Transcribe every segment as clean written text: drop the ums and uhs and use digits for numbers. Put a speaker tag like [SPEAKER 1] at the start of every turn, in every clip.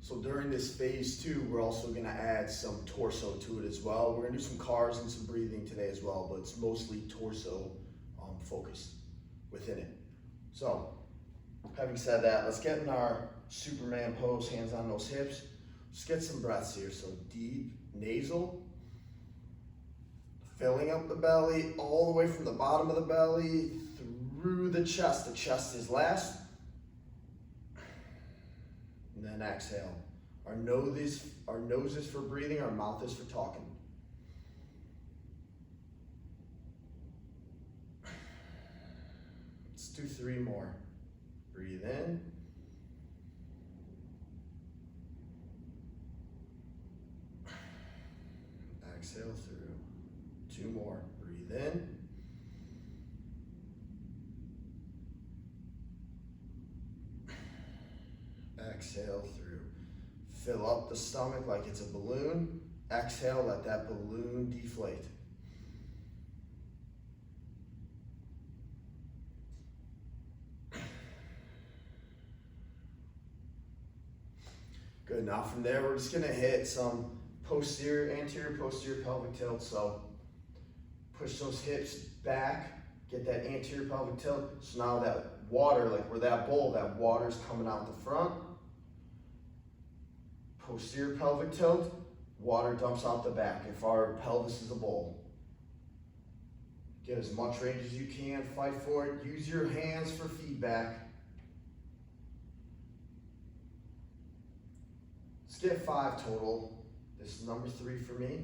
[SPEAKER 1] So during this phase 2, we're also gonna add some torso to it as well. We're gonna do some cars and some breathing today as well, but it's mostly torso focused within it. So, having said that, let's get in our Superman pose, hands on those hips. Let's get some breaths here. So deep nasal, filling up the belly all the way from the bottom of the belly through the chest. The chest is last. And then exhale. Our nose is for breathing, our mouth is for talking. Let's do 3 more. Breathe in. Exhale through. 2 more. Breathe in. Exhale through. Fill up the stomach like it's a balloon. Exhale, let that balloon deflate. Good, now from there, we're just gonna hit some anterior, posterior pelvic tilt. So push those hips back, get that anterior pelvic tilt. So now that water, like where that bowl, that water's coming out the front. Posterior pelvic tilt, water dumps out the back if our pelvis is a bowl. Get as much range as you can, fight for it. Use your hands for feedback. Let's get 5 total. This is number 3 for me.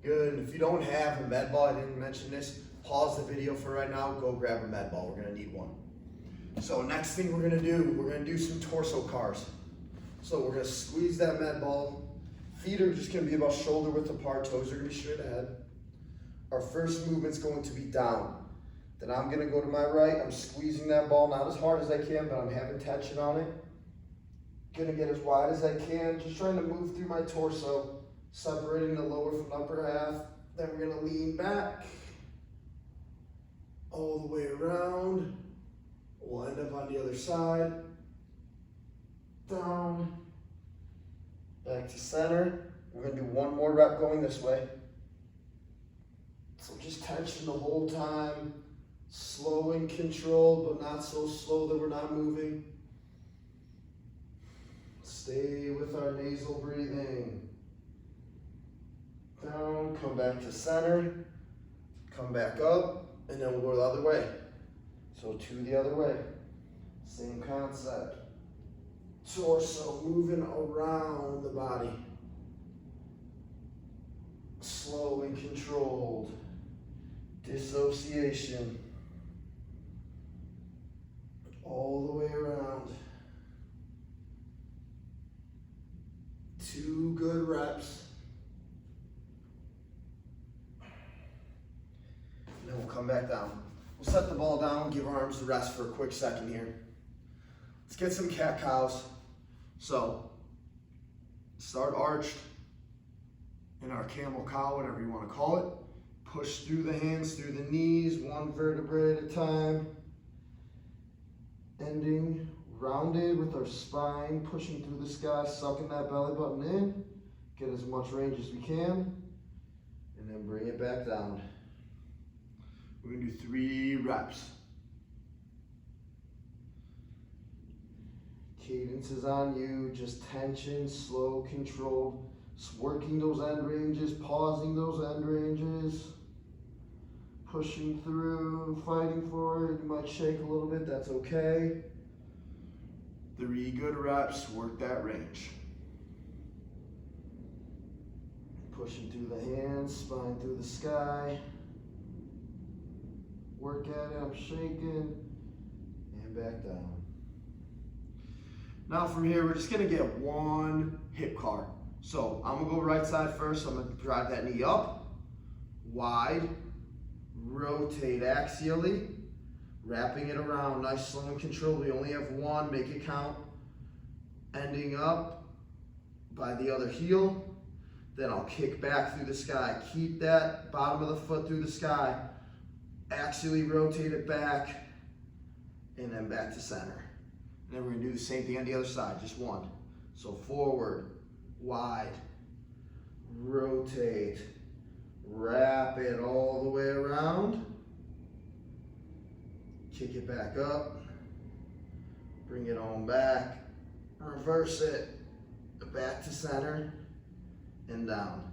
[SPEAKER 1] Good, and if you don't have a med ball, I didn't mention this, pause the video for right now, go grab a med ball, we're gonna need one. So next thing we're gonna do some torso cars. So we're gonna squeeze that med ball. Feet are just gonna be about shoulder width apart, toes are gonna be straight ahead. Our first movement's going to be down. Then I'm gonna go to my right, I'm squeezing that ball, not as hard as I can, but I'm having tension on it. Gonna get as wide as I can, just trying to move through my torso. Separating the lower from the upper half. Then we're gonna lean back, all the way around. We'll end up on the other side. Down, back to center. We're gonna do 1 more rep going this way. So just tension the whole time. Slow and controlled, but not so slow that we're not moving. Stay with our nasal breathing. Down, come back to center, come back up, and then we'll go the other way. So 2 the other way. Same concept. Torso moving around the body. Slow and controlled. Dissociation. All the way around. 2 good reps. And we'll come back down. We'll set the ball down, give our arms a rest for a quick second here. Let's get some cat-cows. So, start arched in our camel cow, whatever you want to call it. Push through the hands, through the knees, 1 vertebrae at a time. Ending rounded with our spine, pushing through the sky, sucking that belly button in. Get as much range as we can. And then bring it back down. We're gonna do 3 reps. Cadence is on you, just tension, slow, controlled. Just working those end ranges, pausing those end ranges. Pushing through, fighting for it. You might shake a little bit, that's okay. 3 good reps, work that range. Pushing through the hands, spine through the sky. Work at it, I'm shaking, and back down. Now from here, we're just gonna get 1 hip car. So I'm gonna go right side first, I'm gonna drive that knee up, wide, rotate axially, wrapping it around, nice, slow and controlled. We only have 1, make it count. Ending up by the other heel. Then I'll kick back through the sky. Keep that bottom of the foot through the sky. Axially rotate it back, and then back to center. And then we're gonna do the same thing on the other side, just one. So forward, wide, rotate, wrap it all the way around, kick it back up, bring it on back, reverse it, back to center, and down.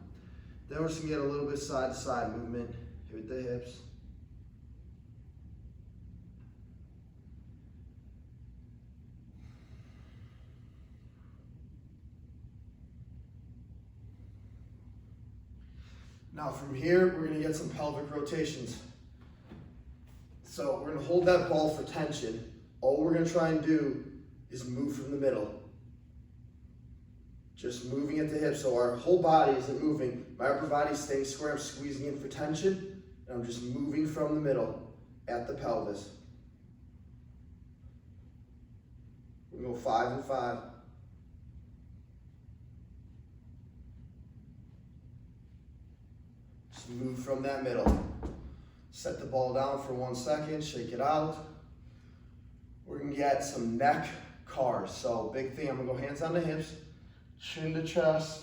[SPEAKER 1] Then we're just gonna get a little bit side to side movement with the hips. Now from here, we're gonna get some pelvic rotations. So we're gonna hold that ball for tension. All we're gonna try and do is move from the middle. Just moving at the hip, so our whole body isn't moving. My upper body is staying square, I'm squeezing in for tension, and I'm just moving from the middle at the pelvis. We go 5 and 5. Just move from that middle. Set the ball down for 1 second, shake it out. We're gonna get some neck cars. So big thing, I'm gonna go hands on the hips, chin to chest,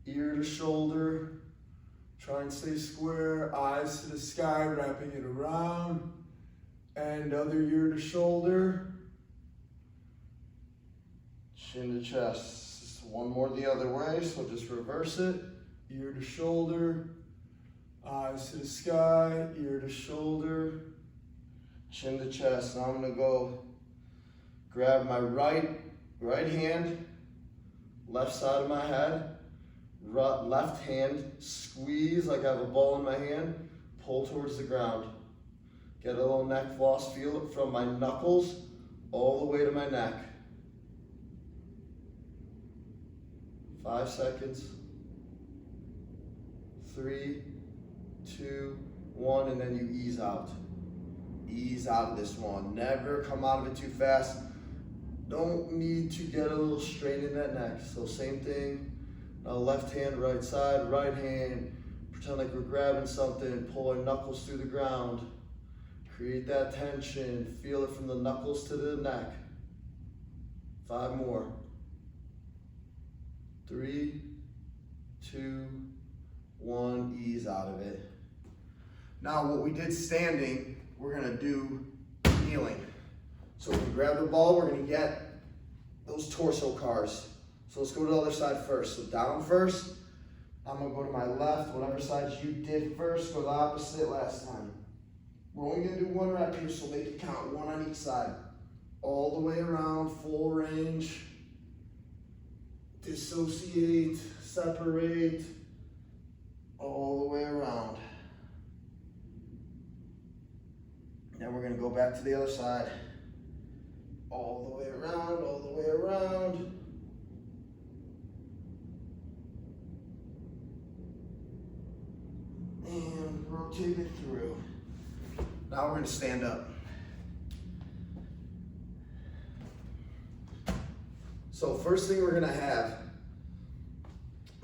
[SPEAKER 1] ear to shoulder. Try and stay square, eyes to the sky, wrapping it around. And other ear to shoulder, chin to chest. Just one more the other way, so just reverse it. Ear to shoulder, eyes to the sky, ear to shoulder, chin to chest. Now I'm gonna go grab my right hand, left side of my head, left hand, squeeze like I have a ball in my hand, pull towards the ground. Get a little neck floss, feel it from my knuckles all the way to my neck. 5 seconds. 3, 2, 1, and then you ease out. Ease out of this one. Never come out of it too fast. Don't need to get a little strain in that neck. So same thing. Now left hand, right side, right hand. Pretend like we're grabbing something. Pull our knuckles through the ground. Create that tension. Feel it from the knuckles to the neck. 5 more. 3, 2, 1, ease out of it. Now what we did standing, we're gonna do kneeling. So we're gonna grab the ball, we're gonna get those torso cars. So let's go to the other side first. So down first, I'm gonna go to my left, whatever side you did first, go the opposite last time. We're only gonna do 1 rep here, so make it count, 1 on each side. All the way around, full range. Dissociate, separate, all the way around. Now we're gonna go back to the other side. All the way around, all the way around. And rotate it through. Now we're gonna stand up. So first thing we're gonna have,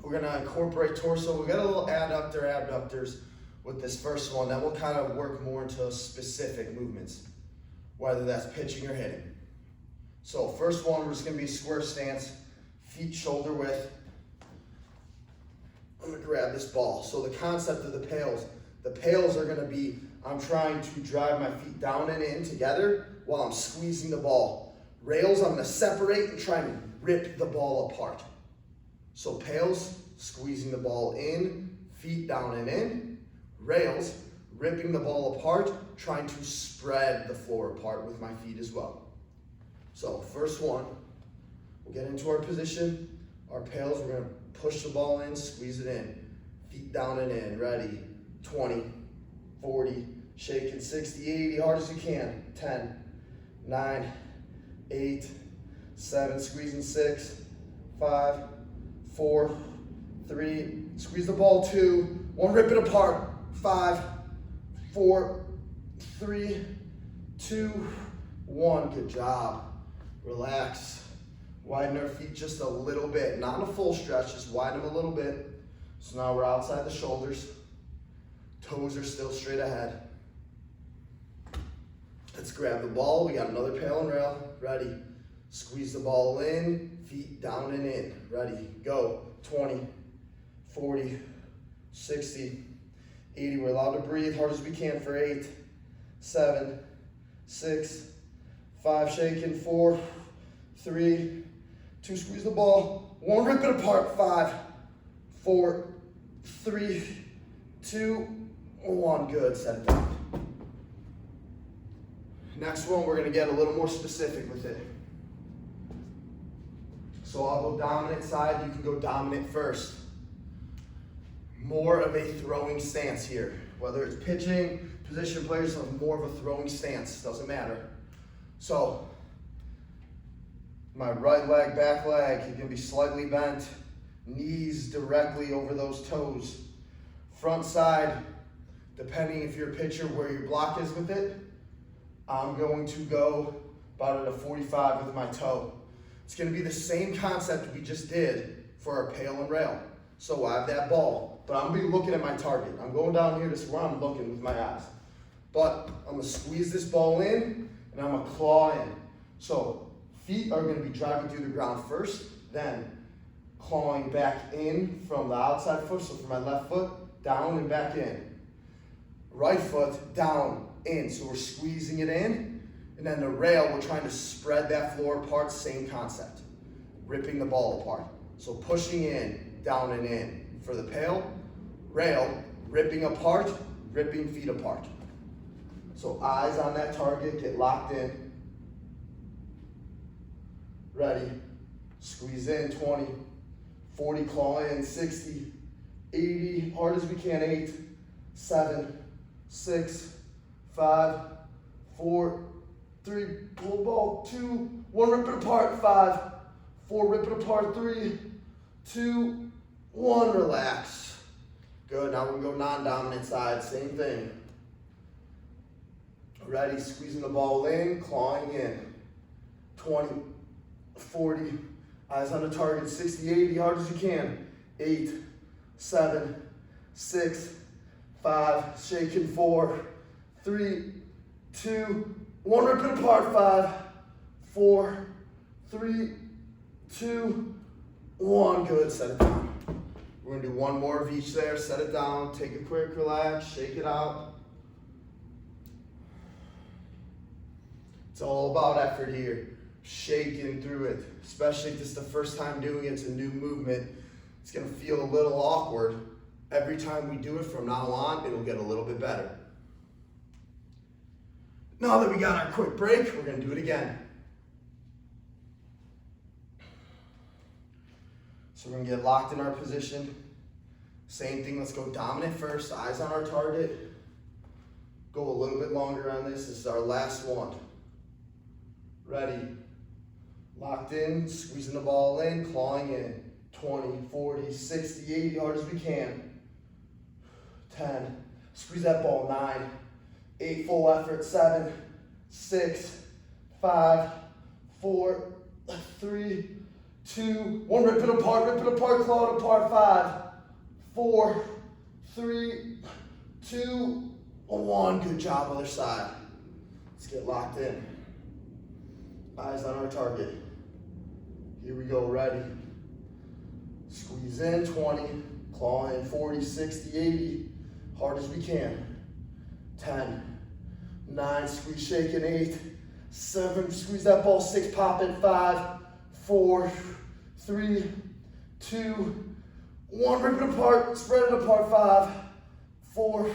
[SPEAKER 1] we're gonna incorporate torso. We got a little abductors with this first one. Then we'll kind of work more into specific movements, whether that's pitching or hitting. So first one, we're just gonna be square stance, feet shoulder width. I'm gonna grab this ball. So the concept of the pails are gonna be, I'm trying to drive my feet down and in together while I'm squeezing the ball. Rails, I'm gonna separate and try and rip the ball apart. So pails, squeezing the ball in, feet down and in. Rails, ripping the ball apart, trying to spread the floor apart with my feet as well. So first one, we'll get into our position. Our pails, we're gonna push the ball in, squeeze it in. Feet down and in, ready. 20, 40, shaking 60, 80, hard as you can. 10, 9, 8, 7, squeezing 6, 5, 4, 3, squeeze the ball 2, 1, rip it apart. 5, 4, 3, 2, 1, good job. Relax. Widen our feet just a little bit, not in a full stretch, just widen them a little bit. So now we're outside the shoulders. Toes are still straight ahead. Let's grab the ball. We got another pail and rail. Ready. Squeeze the ball in, feet down and in. Ready, go. 20, 40, 60, 80. We're allowed to breathe hard as we can for 8, 7, 6, 5, shaking, 4, 3, 2, squeeze the ball. 1, rip it apart, 5, 4, 3, 2, 1. Good, set it down. Next one, we're gonna get a little more specific with it. So I'll go dominant side, you can go dominant first. More of a throwing stance here. Whether it's pitching, position players have more of a throwing stance, doesn't matter. So, my right leg, back leg, is gonna be slightly bent, knees directly over those toes. Front side, depending if you're a pitcher where your block is with it, I'm going to go about at a 45 with my toe. It's gonna be the same concept we just did for our pail and rail. So I have that ball, but I'm gonna be looking at my target. I'm going down here, this is where I'm looking with my eyes. But I'm gonna squeeze this ball in, and I'm gonna claw in. So feet are gonna be driving through the ground first, then clawing back in from the outside foot, so from my left foot, down and back in. Right foot, down, in, so we're squeezing it in. And then the rail, we're trying to spread that floor apart, same concept. Ripping the ball apart. So pushing in, down and in. For the pail, rail, ripping apart, ripping feet apart. So eyes on that target, get locked in. Ready, squeeze in, 20, 40, claw in, 60, 80, hard as we can, 8, 7, 6, 5, 4, 3, pull ball, 2, 1, rip it apart, 5, 4, rip it apart, 3, 2, 1, relax. Good, now we're gonna go non-dominant side, same thing. Ready, squeezing the ball in, clawing in. 20, 40, eyes on the target, 60, 80, hard as you can. 8, 7, 6, 5, shaking, 4, 3, 2, 1, rip it apart, 5, 4, 3, 2, 1, good, set it down. We're gonna do one more of each there, set it down, take a quick relax, shake it out. It's all about effort here, shaking through it, especially if this is the first time doing it, it's a new movement. It's gonna feel a little awkward. Every time we do it from now on, it'll get a little bit better. Now that we got our quick break, we're gonna do it again. So we're gonna get locked in our position. Same thing, let's go dominant first, eyes on our target. Go a little bit longer on this, this is our last one. Ready, locked in, squeezing the ball in, clawing in. 20, 40, 60, 80, hard as we can. 10, squeeze that ball, 9, 8, full effort, 7, 6, 5, 4, 3, 2, 1, rip it apart, claw it apart, 5, 4, 3, 2, 1, good job, other side. Let's get locked in. Eyes on our target. Here we go, ready. Squeeze in, 20, claw in, 40, 60, 80, hard as we can. 10, 9, squeeze, shaking, 8, 7, squeeze that ball, 6, pop it, 5, 4, 3, 2, 1, rip it apart, spread it apart, 5, 4,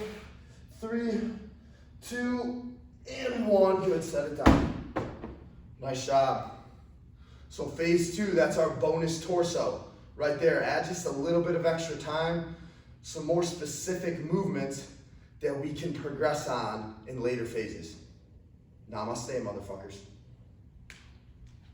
[SPEAKER 1] 3, 2, and 1, good, set it down. Nice job. So phase 2, that's our bonus torso. Right there, add just a little bit of extra time, some more specific movements that we can progress on in later phases. Namaste, motherfuckers.